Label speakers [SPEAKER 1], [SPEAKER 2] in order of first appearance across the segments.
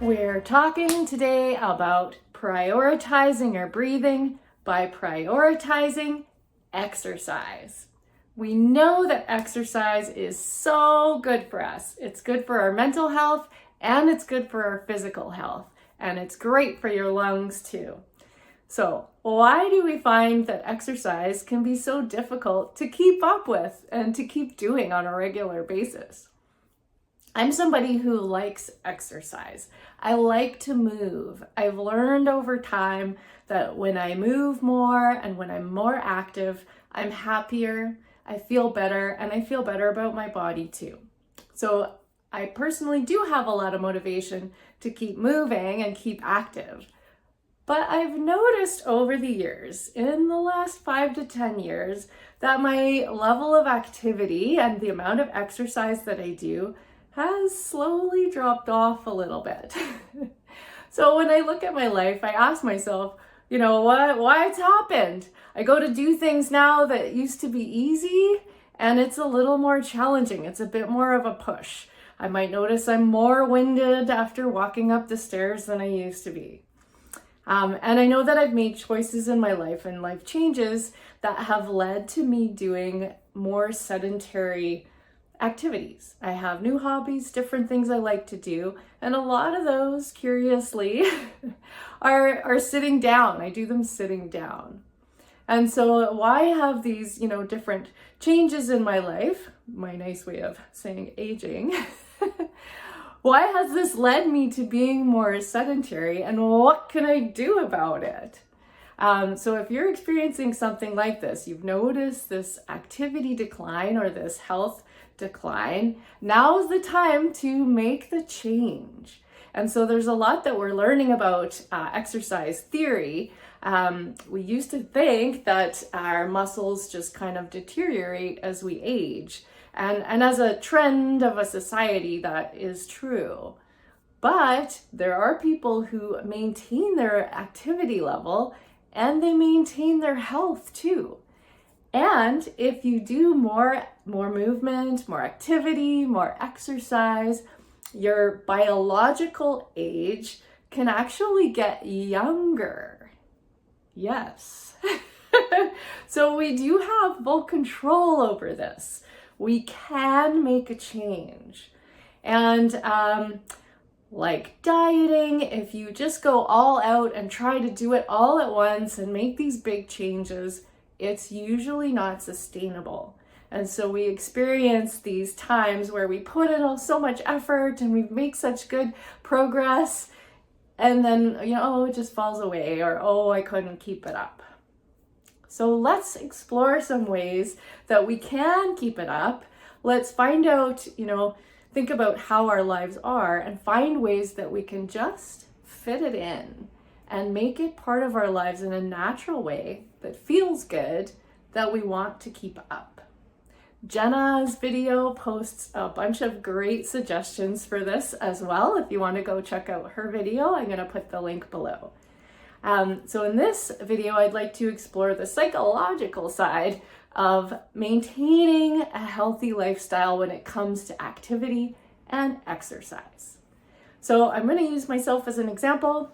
[SPEAKER 1] We're talking today about prioritizing our breathing by prioritizing exercise. We know that exercise is so good for us. It's good for our mental health and it's good for our physical health, and it's great for your lungs too. So, why do we find that exercise can be so difficult to keep up with and to keep doing on a regular basis? I'm somebody who likes exercise. I like to move. I've learned over time that when I move more and when I'm more active, I'm happier, I feel better, and I feel better about my body too. So I personally do have a lot of motivation to keep moving and keep active. But I've noticed over the years, in the last 5 to 10 years, that my level of activity and the amount of exercise that I do has slowly dropped off a little bit. So when I look at my life, I ask myself, why it's happened? I go to do things now that used to be easy, and it's a little more challenging. It's a bit more of a push. I might notice I'm more winded after walking up the stairs than I used to be. And I know that I've made choices in my life and life changes that have led to me doing more sedentary activities. I have new hobbies, different things I like to do, and a lot of those, curiously, are sitting down. I do them sitting down. And so why have these, different changes in my life, my nice way of saying aging, why has this led me to being more sedentary, and what can I do about it? So if you're experiencing something like this, you've noticed this activity decline or this health decline, now's the time to make the change. And so there's a lot that we're learning about exercise theory. We used to think that our muscles just kind of deteriorate as we age. And as a trend of a society, that is true. But there are people who maintain their activity level and they maintain their health too. And if you do more movement, more activity, more exercise, your biological age can actually get younger. Like So we do have full control over this. We can make a change. And like dieting, if you just go all out and try to do it all at once and make these big changes, it's usually not sustainable. And so we experience these times where we put in so much effort and we make such good progress, and then, it just falls away, or, I couldn't keep it up. So let's explore some ways that we can keep it up. Let's find out, think about how our lives are and find ways that we can just fit it in and make it part of our lives in a natural way that feels good, that we want to keep up. Jenna's video posts a bunch of great suggestions for this as well. If you want to go check out her video, I'm going to put the link below. So in this video, I'd like to explore the psychological side of maintaining a healthy lifestyle when it comes to activity and exercise. So I'm going to use myself as an example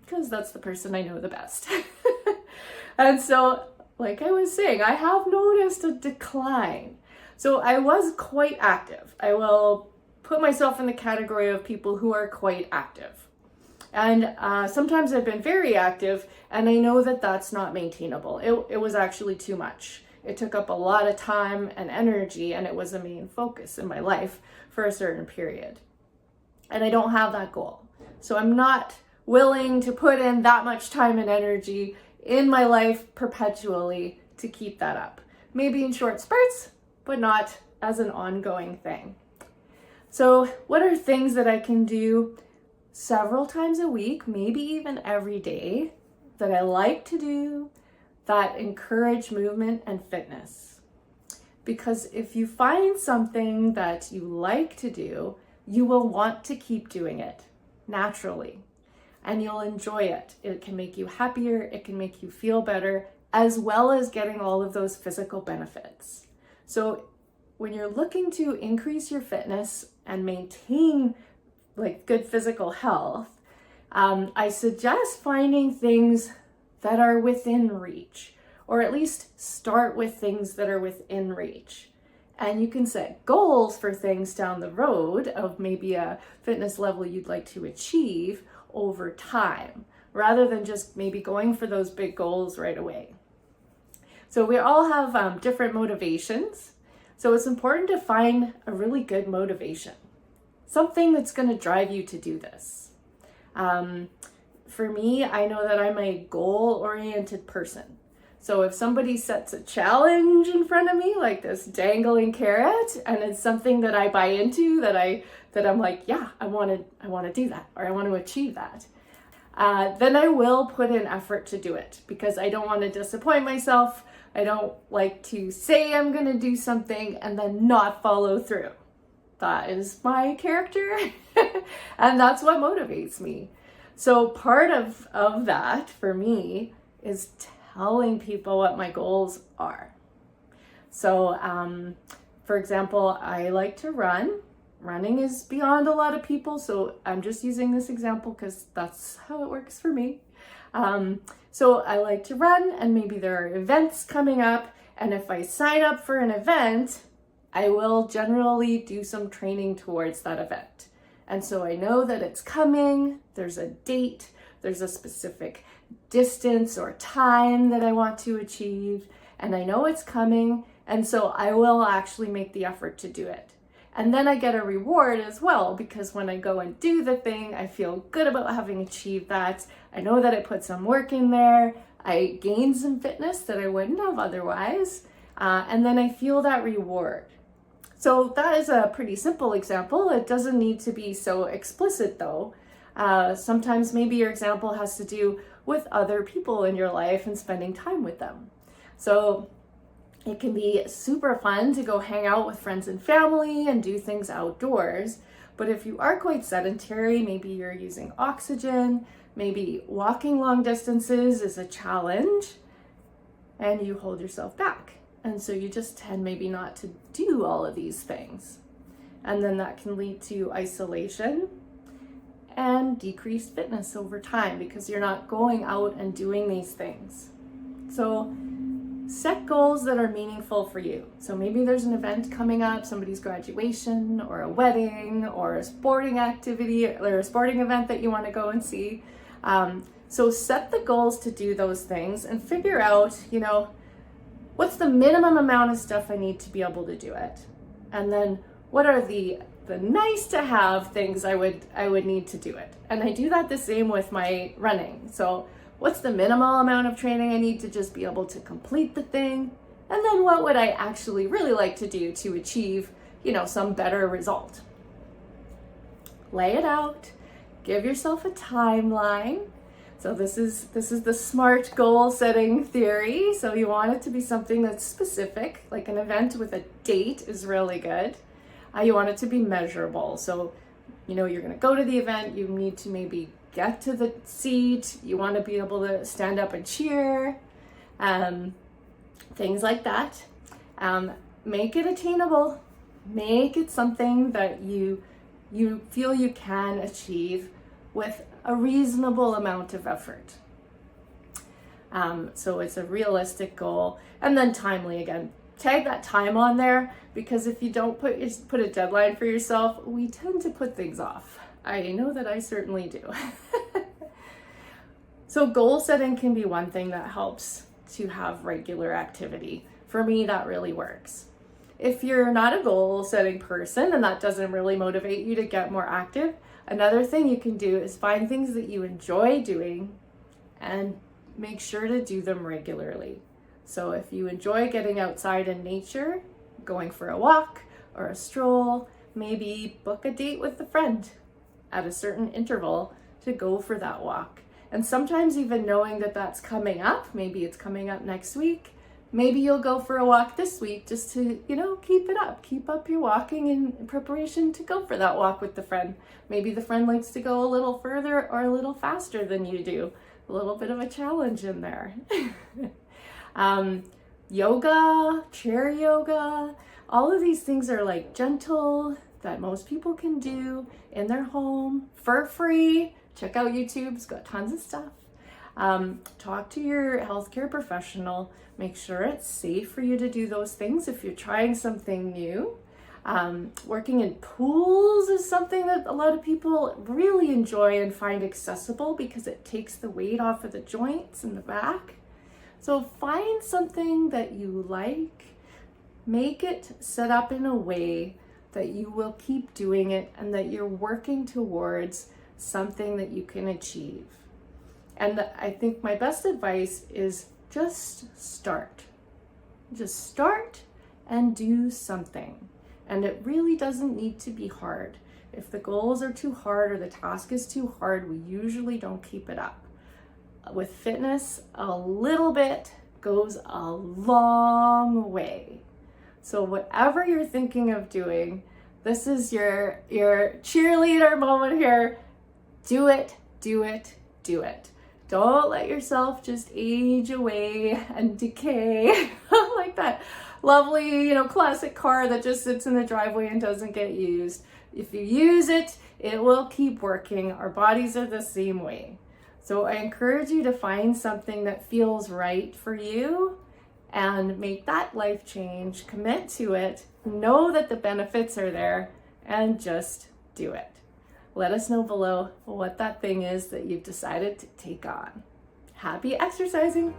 [SPEAKER 1] because that's the person I know the best. And so, like I was saying, I have noticed a decline. So I was quite active. I will put myself in the category of people who are quite active. And sometimes I've been very active, and I know that that's not maintainable. It was actually too much. It took up a lot of time and energy, and it was a main focus in my life for a certain period. And I don't have that goal. So I'm not willing to put in that much time and energy in my life perpetually to keep that up. Maybe in short spurts, but not as an ongoing thing. So what are things that I can do several times a week, maybe even every day, that I like to do that encourage movement and fitness? Because if you find something that you like to do, you will want to keep doing it naturally, and you'll enjoy it. It can make you happier, it can make you feel better, as well as getting all of those physical benefits. So when you're looking to increase your fitness and maintain like good physical health, I suggest finding things that are within reach, or at least start with things that are within reach. And you can set goals for things down the road of maybe a fitness level you'd like to achieve over time, rather than just maybe going for those big goals right away. So we all have different motivations. So it's important to find a really good motivation, something that's going to drive you to do this. For me, I know that I'm a goal-oriented person. So if somebody sets a challenge in front of me, like this dangling carrot, and it's something that I buy into, that I'm like, yeah, I want to do that, or I want to achieve that, then I will put in effort to do it, because I don't want to disappoint myself. I don't like to say I'm going to do something and then not follow through. That is my character, and that's what motivates me. So part of that for me is telling people what my goals are. So for example, I like to run. Running is beyond a lot of people, so I'm just using this example because that's how it works for me. So I like to run, and maybe there are events coming up, and if I sign up for an event, I will generally do some training towards that event. And so I know that it's coming, there's a date, there's a specific distance or time that I want to achieve, and I know it's coming, and so I will actually make the effort to do it. And then I get a reward as well, because when I go and do the thing, I feel good about having achieved that. I know that I put some work in there. I gained some fitness that I wouldn't have otherwise. And then I feel that reward. So that is a pretty simple example. It doesn't need to be so explicit though. Sometimes maybe your example has to do with other people in your life and spending time with them. So it can be super fun to go hang out with friends and family and do things outdoors. But if you are quite sedentary, maybe you're using oxygen, maybe walking long distances is a challenge, and you hold yourself back. And so you just tend maybe not to do all of these things. And then that can lead to isolation and decreased fitness over time because you're not going out and doing these things. So set goals that are meaningful for you. So maybe there's an event coming up, somebody's graduation or a wedding or a sporting activity or a sporting event that you want to go and see. So set the goals to do those things and figure out, what's the minimum amount of stuff I need to be able to do it? And then what are the nice to have things I would need to do it? And I do that the same with my running. So what's the minimal amount of training I need to just be able to complete the thing? And then what would I actually really like to do to achieve, some better result? Lay it out, give yourself a timeline. So this is the SMART goal setting theory. So you want it to be something that's specific, like an event with a date is really good. You want it to be measurable. So, you're gonna go to the event, you need to maybe get to the seat, you want to be able to stand up and cheer, things like that. Make it attainable, make it something that you feel you can achieve with a reasonable amount of effort. So it's a realistic goal, and then timely again. Tag that time on there, because if you don't put a deadline for yourself, we tend to put things off. I know that I certainly do. So goal setting can be one thing that helps to have regular activity. For me, that really works. If you're not a goal setting person and that doesn't really motivate you to get more active, another thing you can do is find things that you enjoy doing and make sure to do them regularly. So if you enjoy getting outside in nature, going for a walk or a stroll, maybe book a date with a friend at a certain interval to go for that walk. And sometimes even knowing that that's coming up, maybe it's coming up next week, maybe you'll go for a walk this week just to, keep up your walking in preparation to go for that walk with the friend. Maybe the friend likes to go a little further or a little faster than you do. A little bit of a challenge in there. Yoga, chair yoga, all of these things are like gentle that most people can do in their home for free. Check out YouTube, it's got tons of stuff. Talk to your healthcare professional. Make sure it's safe for you to do those things if you're trying something new. Working in pools is something that a lot of people really enjoy and find accessible because it takes the weight off of the joints in the back. So find something that you like, make it set up in a way that you will keep doing it and that you're working towards something that you can achieve. And I think my best advice is just start. Just start and do something. And it really doesn't need to be hard. If the goals are too hard or the task is too hard, we usually don't keep it up. With fitness, a little bit goes a long way. So whatever you're thinking of doing, this is your cheerleader moment here. Do it, do it, do it. Don't let yourself just age away and decay like that lovely, classic car that just sits in the driveway and doesn't get used. If you use it, it will keep working. Our bodies are the same way. So I encourage you to find something that feels right for you and make that life change. Commit to it. Know that the benefits are there and just do it. Let us know below what that thing is that you've decided to take on. Happy exercising!